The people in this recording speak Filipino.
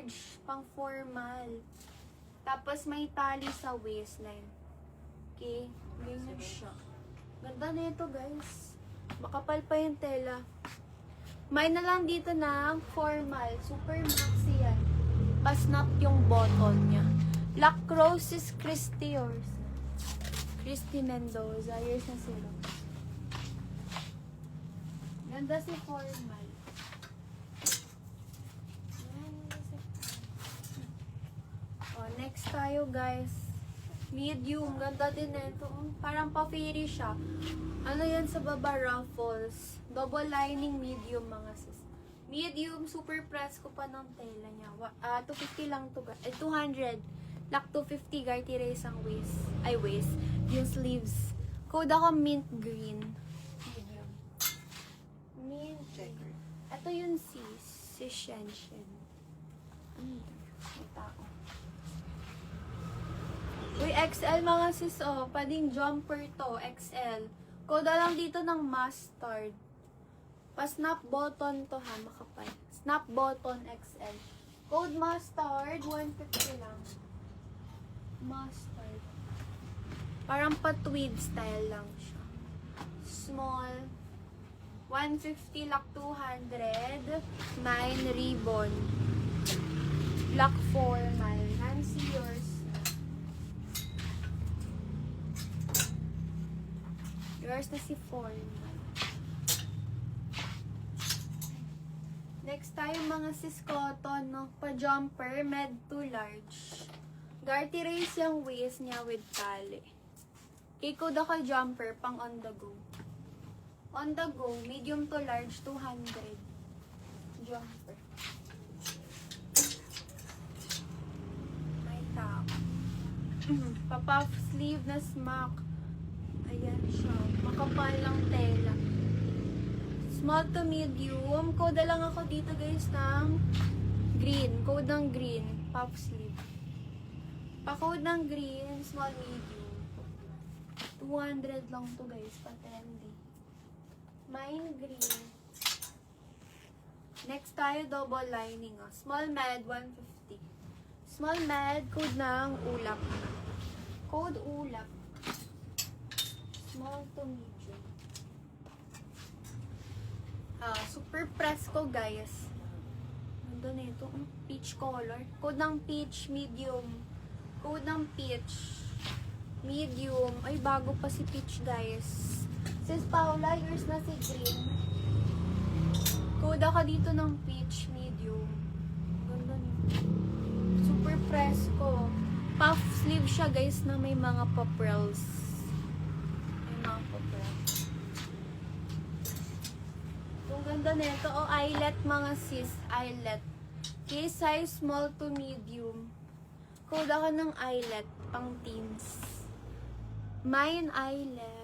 large, pang formal. Tapos may tali sa waistline. Okay? Ganyan siya. Ganda na ito, guys. Makapal pa yung tela. May na lang dito ng formal. Super maxi yan. Pa-snap yung button niya. Lacrosse is Christy yours. Christy Mendoza. Yours na sila. Ganda si formal. Oh, next tayo, guys. Medium. Ganda din ito. Parang pa-fairy siya. Ano yan sa baba? Ruffles. Double lining medium, mga sis. Medium, super press ko pa ng tela niya. 250 lang to. 200. Lock 250, Garty Race ang waist. Ay, waist. Yung sleeves. Code ako mint green. Medium. Mint green. Ito yung sis. Si Shenshen. May tao. Uy, XL mga sis, oh. Pwedeng jumper to. XL. Code lang dito ng mustard. Pa-snap button to ha, makapal. Snap button XL. Code mustard, 150 lang. Mustard. Parang pa-tweed style lang siya. Small. 150, lock 200. 9 ribbon. Lock 4, Nancy, yours. Yours na si Formal. Next tayo mga sis cotton, no? Pa-jumper, med to large. Garty Race yung waist niya with tali. Kiko da ka jumper, pang on the go. On the go, medium to large, 200. Jumper. May top. Pa-puff sleeve na smock. Ayan siya. Makapal lang tela. Small to medium. Code lang ako dito guys ng green. Code ng green. Puff sleeve. Pa-code ng green. Small medium. 200 lang to guys. Pa-trendy. Mine green. Next tayo double lining. Oh. Small med 150. Small med. Code ng ulap. Code ulap. Small to medium. Super press ko, guys. Nandun na ito. Peach color. Code ng peach, medium. Code ng peach, medium. Ay, bago pa si peach, guys. Sis Paula, yours na si green. Code ako dito ng peach, medium. Ganda nito. Super press ko. Puff sleeve siya, guys, na may mga pa-pearls. Ang ganda nito. O, eyelet mga sis. Eyelet. Case size small to medium. Code ako ng eyelet. Pang teens. Mine eyelet.